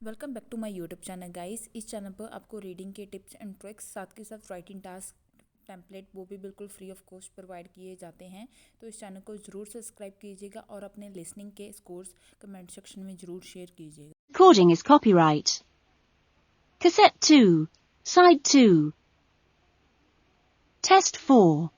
Welcome back to my YouTube channel guys. इस channel पर आपको रीडिंग के टिप्स एंड ट्रिक्स साथ के साथ राइटिंग टास्क टेम्पलेट वो भी बिल्कुल फ्री ऑफ कॉस्ट प्रोवाइड किए जाते हैं। तो इस चैनल को ज़रूर सब्सक्राइब कीजिएगा और अपने लिसनिंग के स्कोर्स कमेंट सेक्शन में ज़रूर शेयर कीजिएगा। Recording is copyright. Cassette 2, Side 2. Test 4.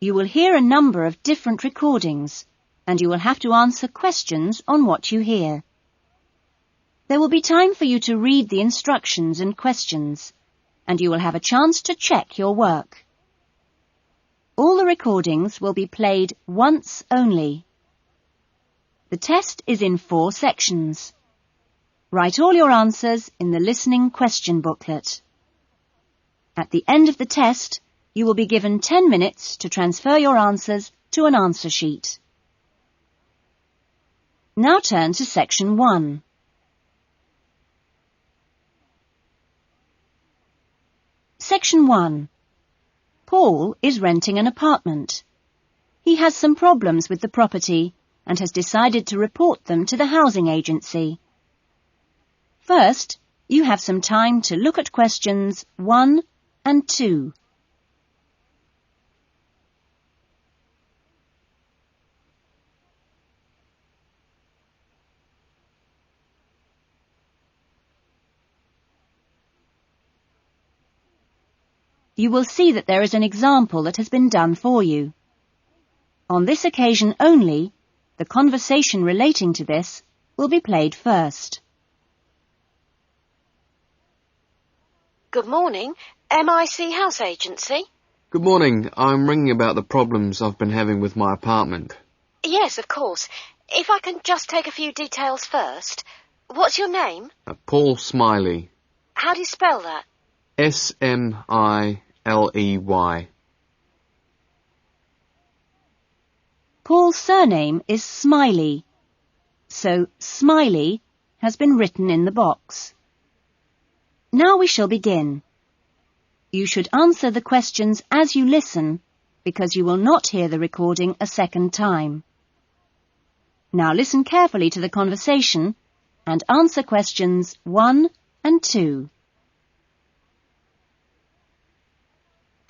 You will hear a number of different recordings, and you will have to answer questions on what you hear. There will be time for you to read the instructions and questions, and you will have a chance to check your work. All the recordings will be played once only. The test is in 4 sections. Write all your answers in the listening question booklet. At the end of the test, you will be given 10 minutes to transfer your answers to an answer sheet. Now turn to section 1. Section 1. Paul is renting an apartment. He has some problems with the property and has decided to report them to the housing agency. First, you have some time to look at questions 1 and 2. You will see that there is an example that has been done for you. On this occasion only, the conversation relating to this will be played first. Good morning, MIC House Agency. Good morning. I'm ringing about the problems I've been having with my apartment. Yes, of course. If I can just take a few details first. What's your name? Paul Smiley. How do you spell that? Smiley. Paul's surname is Smiley, so Smiley has been written in the box. Now we shall begin. You should answer the questions as you listen, because you will not hear the recording a second time. Now listen carefully to the conversation and answer questions 1 and 2.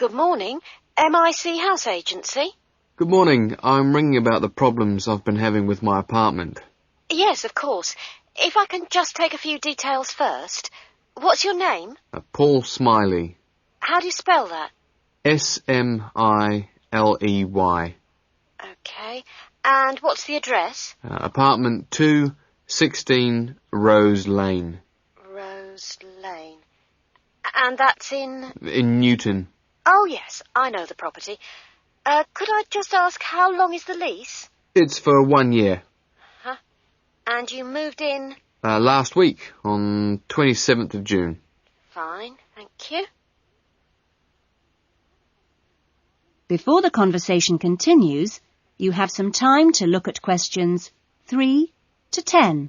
Good morning, MIC House Agency. Good morning. I'm ringing about the problems I've been having with my apartment. Yes, of course. If I can just take a few details first. What's your name? Paul Smiley. How do you spell that? Smiley. Okay. And what's the address? Apartment 216 Rose Lane. Rose Lane. And that's in? In Newton. Oh, yes, I know the property. Could I just ask, how long is the lease? It's for 1 year. Huh? And you moved in? Last week, on 27th of June. Fine, thank you. Before the conversation continues, you have some time to look at questions 3 to 10.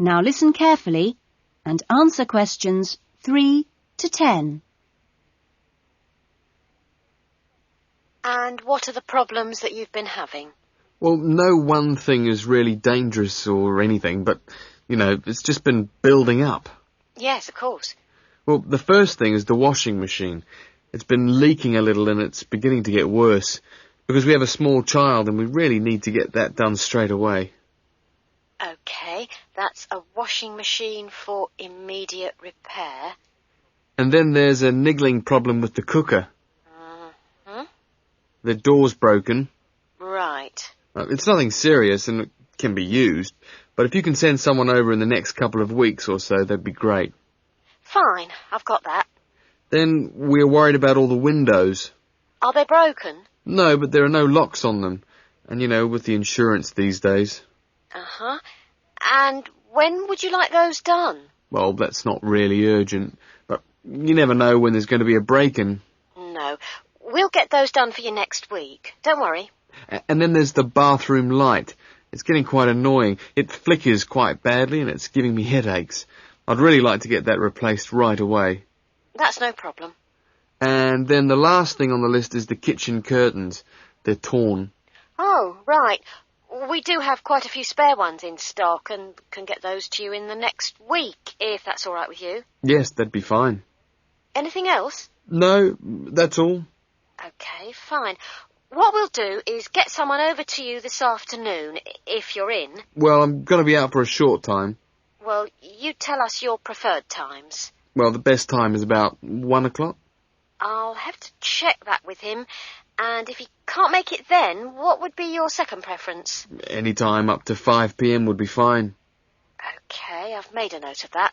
Now listen carefully and answer questions 3 to 10. And what are the problems that you've been having? Well, no one thing is really dangerous or anything, but, it's just been building up. Yes, of course. Well, the first thing is the washing machine. It's been leaking a little and it's beginning to get worse because we have a small child and we really need to get that done straight away. Okay, that's a washing machine for immediate repair. And then there's a niggling problem with the cooker. Mm-hmm. The door's broken. Right. It's nothing serious and it can be used, but if you can send someone over in the next couple of weeks or so, that'd be great. Fine, I've got that. Then we're worried about all the windows. Are they broken? No, but there are no locks on them. And, with the insurance these days. Uh-huh. And when would you like those done? Well, that's not really urgent, but you never know when there's going to be a break-in. No. We'll get those done for you next week. Don't worry. And then there's the bathroom light. It's getting quite annoying. It flickers quite badly and it's giving me headaches. I'd really like to get that replaced right away. That's no problem. And then the last thing on the list is the kitchen curtains. They're torn. Oh, right. We do have quite a few spare ones in stock and can get those to you in the next week, if that's all right with you. Yes, that'd be fine. Anything else? No, that's all. Okay, fine. What we'll do is get someone over to you this afternoon, if you're in. Well, I'm going to be out for a short time. Well, you tell us your preferred times. Well, the best time is about 1 o'clock. I'll have to check that with him, and if he can't make it then, what would be your second preference? Any time up to 5 p.m. would be fine. Okay, I've made a note of that.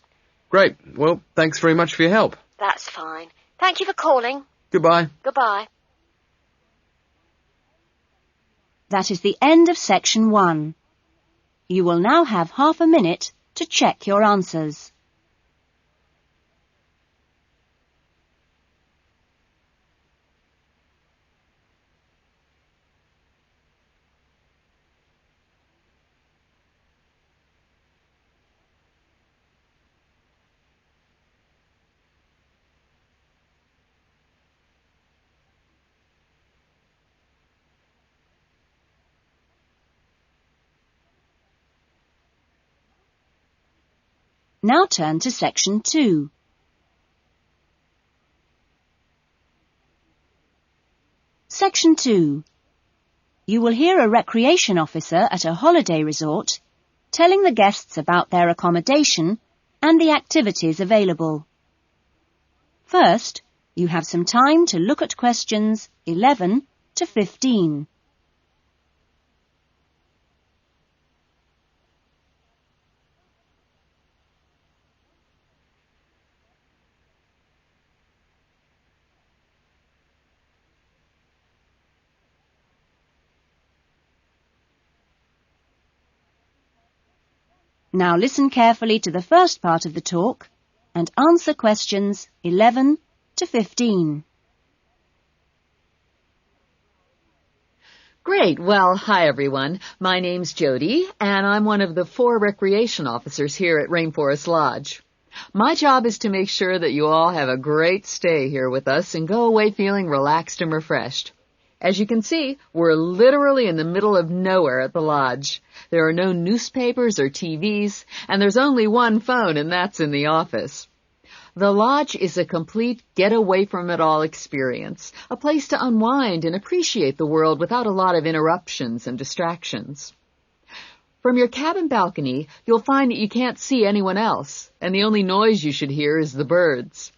Great. Well, thanks very much for your help. That's fine. Thank you for calling. Goodbye. Goodbye. That is the end of section 1. You will now have half a minute to check your answers. Now turn to section 2. Section 2. You will hear a recreation officer at a holiday resort telling the guests about their accommodation and the activities available. First, you have some time to look at questions 11 to 15. Now listen carefully to the first part of the talk and answer questions 11 to 15. Great. Well, hi everyone. My name's Jody, and I'm one of the 4 recreation officers here at Rainforest Lodge. My job is to make sure that you all have a great stay here with us and go away feeling relaxed and refreshed. As you can see, we're literally in the middle of nowhere at the lodge. There are no newspapers or TVs, and there's only one phone, and that's in the office. The lodge is a complete get-away-from-it-all experience, a place to unwind and appreciate the world without a lot of interruptions and distractions. From your cabin balcony, you'll find that you can't see anyone else, and the only noise you should hear is the birds.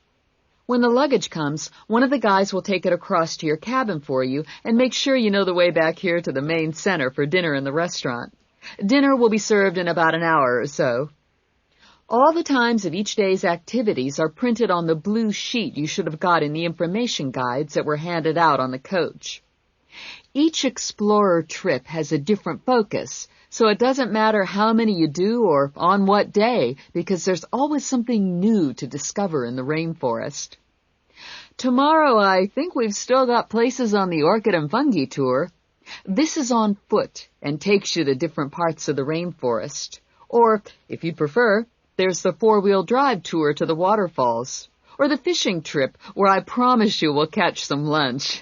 When the luggage comes, one of the guys will take it across to your cabin for you and make sure you know the way back here to the main center for dinner in the restaurant. Dinner will be served in about an hour or so. All the times of each day's activities are printed on the blue sheet you should have got in the information guides that were handed out on the coach. Each explorer trip has a different focus, so it doesn't matter how many you do or on what day, because there's always something new to discover in the rainforest. Tomorrow, I think we've still got places on the Orchid and Fungi tour. This is on foot and takes you to different parts of the rainforest. Or, if you prefer, there's the 4-wheel drive tour to the waterfalls. Or the fishing trip, where I promise you we'll catch some lunch.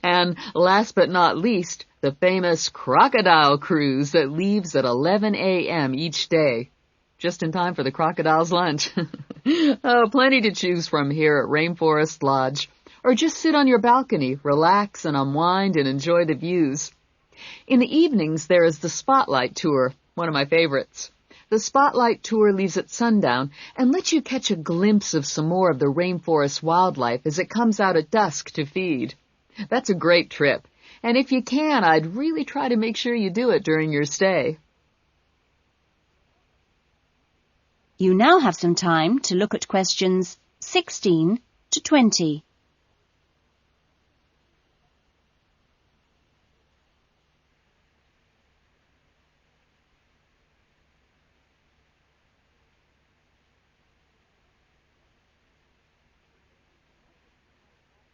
And last but not least, the famous crocodile cruise that leaves at 11 a.m. each day. Just in time for the crocodile's lunch. Oh, plenty to choose from here at Rainforest Lodge. Or just sit on your balcony, relax and unwind and enjoy the views. In the evenings, there is the Spotlight Tour, one of my favorites. The Spotlight Tour leaves at sundown and lets you catch a glimpse of some more of the rainforest wildlife as it comes out at dusk to feed. That's a great trip, and if you can, I'd really try to make sure you do it during your stay. You now have some time to look at questions 16 to 20.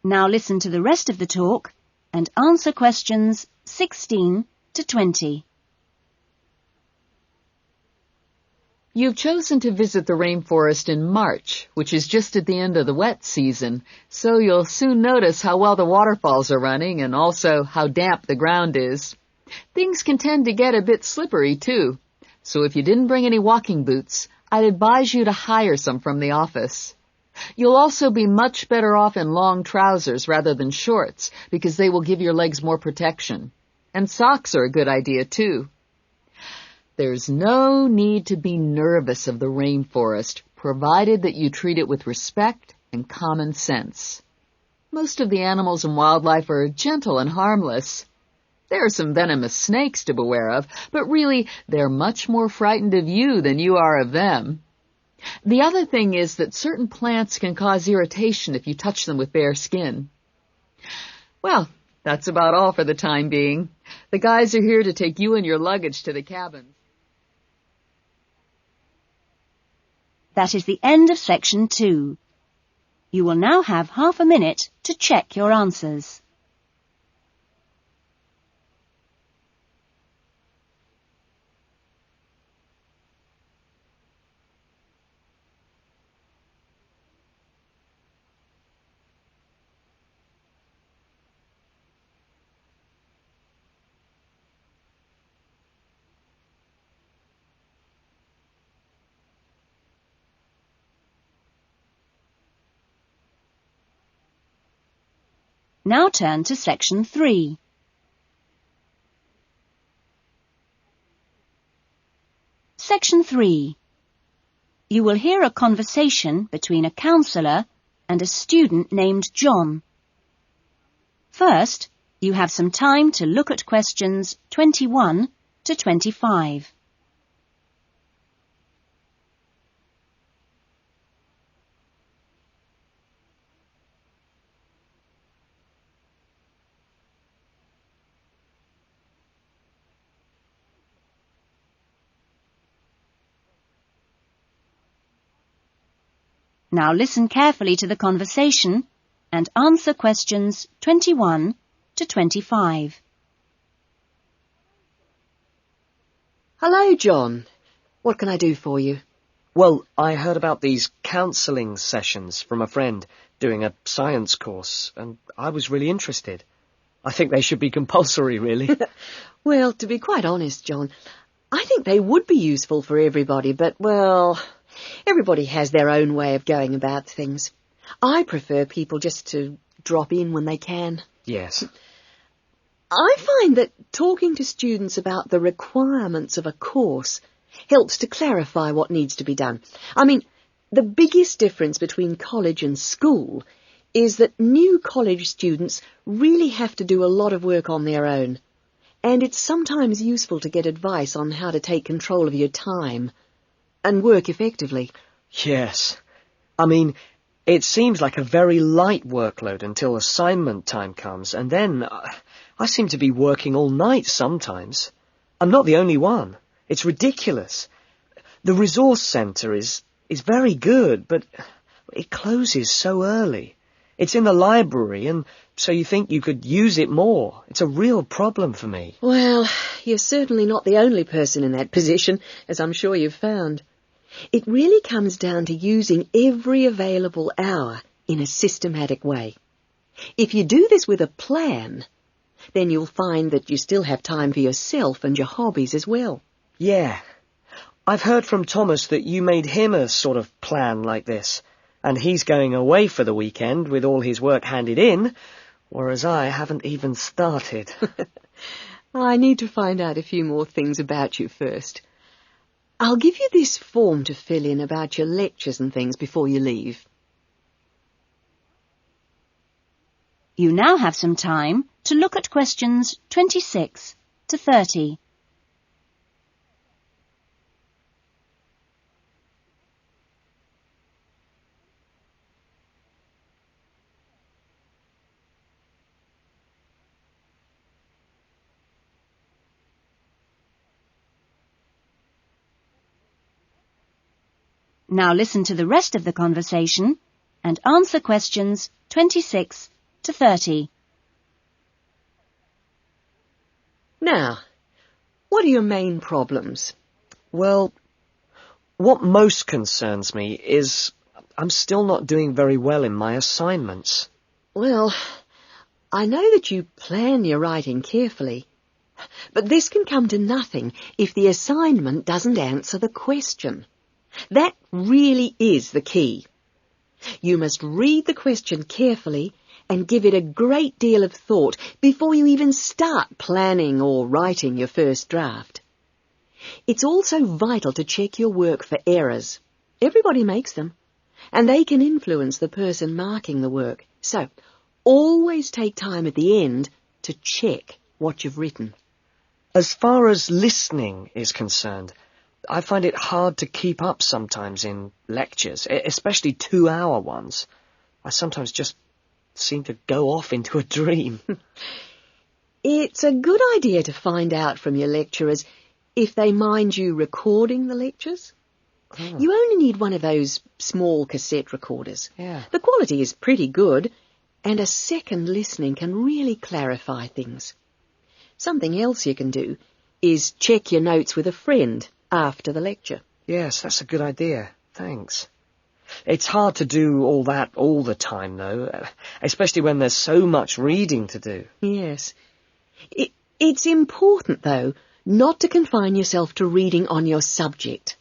Now listen to the rest of the talk and answer questions 16 to 20. You've chosen to visit the rainforest in March, which is just at the end of the wet season, so you'll soon notice how well the waterfalls are running and also how damp the ground is. Things can tend to get a bit slippery, too, so if you didn't bring any walking boots, I'd advise you to hire some from the office. You'll also be much better off in long trousers rather than shorts, because they will give your legs more protection. And socks are a good idea, too. There's no need to be nervous of the rainforest, provided that you treat it with respect and common sense. Most of the animals and wildlife are gentle and harmless. There are some venomous snakes to beware of, but really they're much more frightened of you than you are of them. The other thing is that certain plants can cause irritation if you touch them with bare skin. Well, that's about all for the time being. The guys are here to take you and your luggage to the cabin. That is the end of section 2. You will now have half a minute to check your answers. Now turn to section 3. Section 3. You will hear a conversation between a counsellor and a student named John. First, you have some time to look at questions 21 to 25. Now listen carefully to the conversation and answer questions 21 to 25. Hello, John. What can I do for you? Well, I heard about these counselling sessions from a friend doing a science course, and I was really interested. I think they should be compulsory, really. Well, to be quite honest, John, I think they would be useful for everybody, but, well, everybody has their own way of going about things. I prefer people just to drop in when they can. Yes. I find that talking to students about the requirements of a course helps to clarify what needs to be done. I mean, the biggest difference between college and school is that new college students really have to do a lot of work on their own, and it's sometimes useful to get advice on how to take control of your time and work effectively. Yes. I mean, it seems like a very light workload until assignment time comes, and then I seem to be working all night sometimes. I'm not the only one. It's ridiculous. The resource centre is very good, but it closes so early. It's in the library, and so you think you could use it more. It's a real problem for me. Well, you're certainly not the only person in that position, as I'm sure you've found. It really comes down to using every available hour in a systematic way. If you do this with a plan, then you'll find that you still have time for yourself and your hobbies as well. Yeah. I've heard from Thomas that you made him a sort of plan like this, and he's going away for the weekend with all his work handed in, whereas I haven't even started. I need to find out a few more things about you first. I'll give you this form to fill in about your lectures and things before you leave. You now have some time to look at questions 26 to 30. Now listen to the rest of the conversation and answer questions 26 to 30. Now, what are your main problems? Well, what most concerns me is I'm still not doing very well in my assignments. Well, I know that you plan your writing carefully, but this can come to nothing if the assignment doesn't answer the question. That really is the key. You must read the question carefully and give it a great deal of thought before you even start planning or writing your first draft. It's also vital to check your work for errors. Everybody makes them, and they can influence the person marking the work. So, always take time at the end to check what you've written. As far as listening is concerned, I find it hard to keep up sometimes in lectures, especially 2-hour ones. I sometimes just seem to go off into a dream. It's a good idea to find out from your lecturers if they mind you recording the lectures. Oh. You only need one of those small cassette recorders. Yeah. The quality is pretty good, and a second listening can really clarify things. Something else you can do is check your notes with a friend after the lecture. Yes, that's a good idea. Thanks. It's hard to do all that all the time, though, especially when there's so much reading to do. Yes. It's important, though, not to confine yourself to reading on your subject.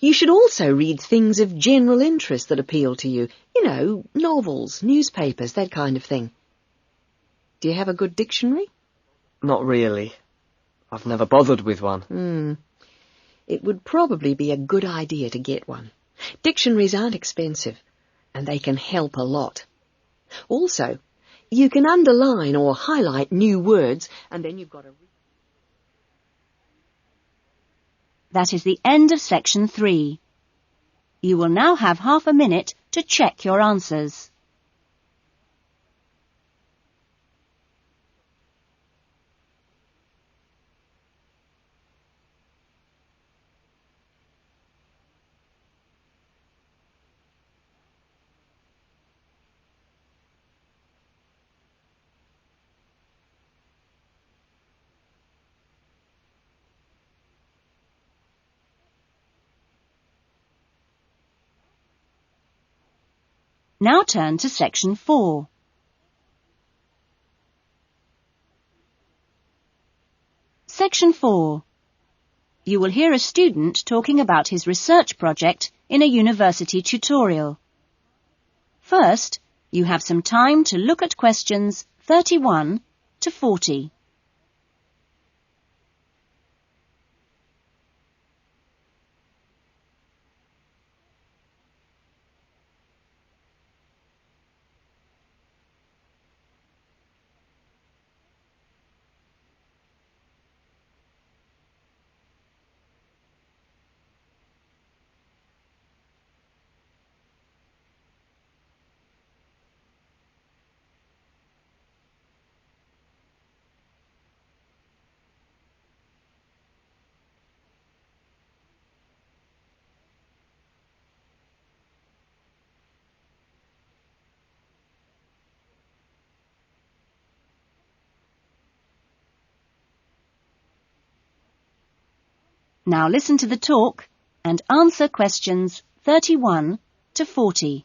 You should also read things of general interest that appeal to you. You know, novels, newspapers, that kind of thing. Do you have a good dictionary? Not really. I've never bothered with one. It would probably be a good idea to get one. Dictionaries aren't expensive, and they can help a lot. Also, you can underline or highlight new words, and then you've got to... That is the end of section 3. You will now have half a minute to check your answers. Now turn to section 4. Section 4. You will hear a student talking about his research project in a university tutorial. First, you have some time to look at questions 31 to 40. Now listen to the talk and answer questions 31 to 40.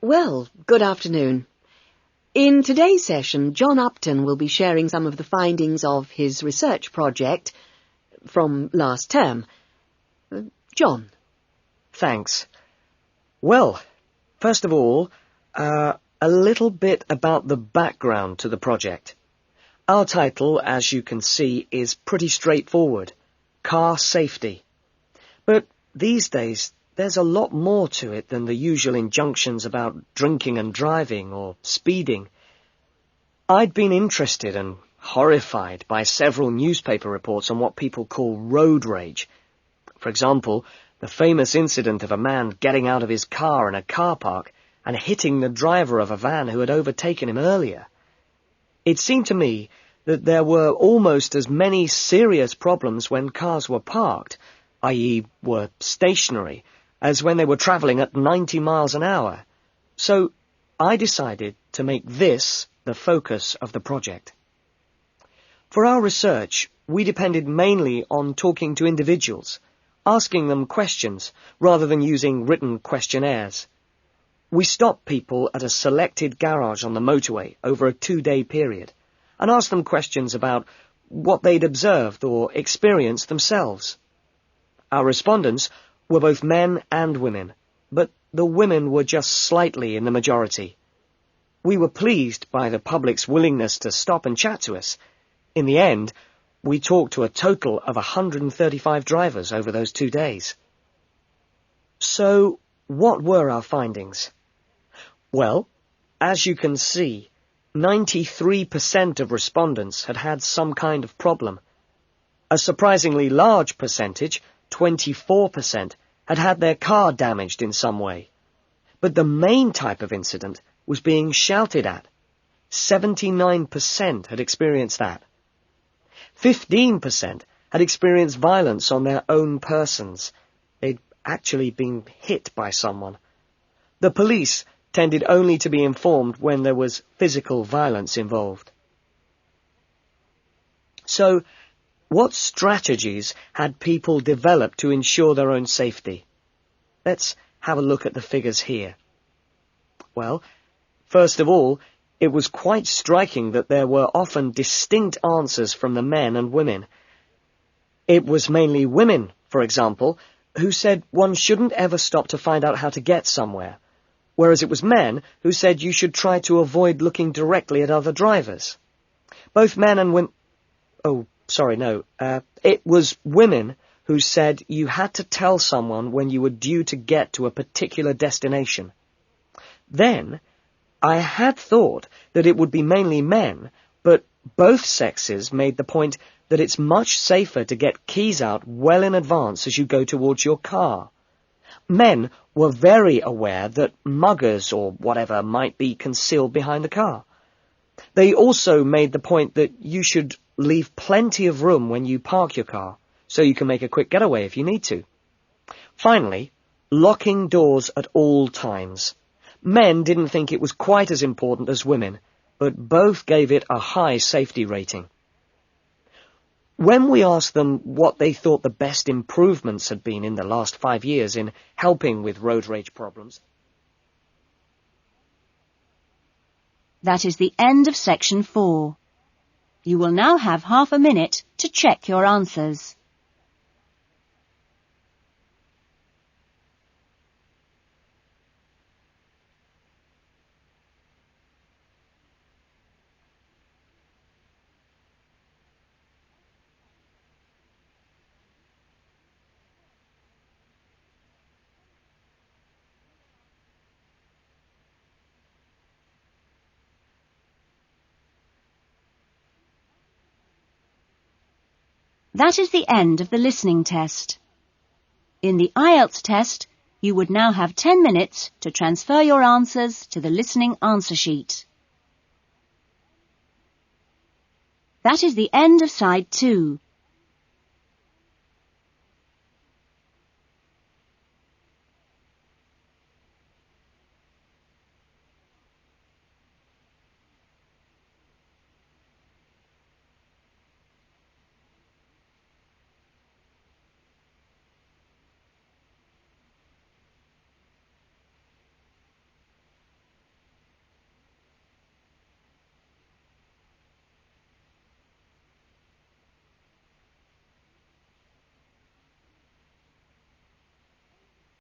Well, good afternoon. In today's session, John Upton will be sharing some of the findings of his research project from last term. John. Thanks. Well, first of all, a little bit about the background to the project. Our title, as you can see, is pretty straightforward. Car safety. But these days, there's a lot more to it than the usual injunctions about drinking and driving or speeding. I'd been interested and horrified by several newspaper reports on what people call road rage. For example, the famous incident of a man getting out of his car in a car park and hitting the driver of a van who had overtaken him earlier. It seemed to me that there were almost as many serious problems when cars were parked, i.e. were stationary, as when they were travelling at 90 miles an hour. So I decided to make this the focus of the project. For our research, we depended mainly on talking to individuals, asking them questions rather than using written questionnaires. We stopped people at a selected garage on the motorway over a 2-day period and asked them questions about what they'd observed or experienced themselves. Our respondents were both men and women, but the women were just slightly in the majority. We were pleased by the public's willingness to stop and chat to us. In the end, we talked to a total of 135 drivers over those 2 days. So, what were our findings? Well, as you can see, 93% of respondents had had some kind of problem. A surprisingly large percentage, 24%, had had their car damaged in some way. But the main type of incident was being shouted at. 79% had experienced that. 15% had experienced violence on their own persons. They'd actually been hit by someone. The police tended only to be informed when there was physical violence involved. So, what strategies had people developed to ensure their own safety? Let's have a look at the figures here. Well, first of all, it was quite striking that there were often distinct answers from the men and women. It was mainly women, for example, who said one shouldn't ever stop to find out how to get somewhere, whereas it was men who said you should try to avoid looking directly at other drivers. Both men and women... It was women who said you had to tell someone when you were due to get to a particular destination. Then, I had thought that it would be mainly men, but both sexes made the point that it's much safer to get keys out well in advance as you go towards your car. Men were very aware that muggers or whatever might be concealed behind the car. They also made the point that you should leave plenty of room when you park your car, so you can make a quick getaway if you need to. Finally, locking doors at all times. Men didn't think it was quite as important as women, but both gave it a high safety rating. When we asked them what they thought the best improvements had been in the last 5 years in helping with road rage problems... That is the end of section 4. You will now have half a minute to check your answers. That is the end of the listening test. In the IELTS test, you would now have 10 minutes to transfer your answers to the listening answer sheet. That is the end of side 2.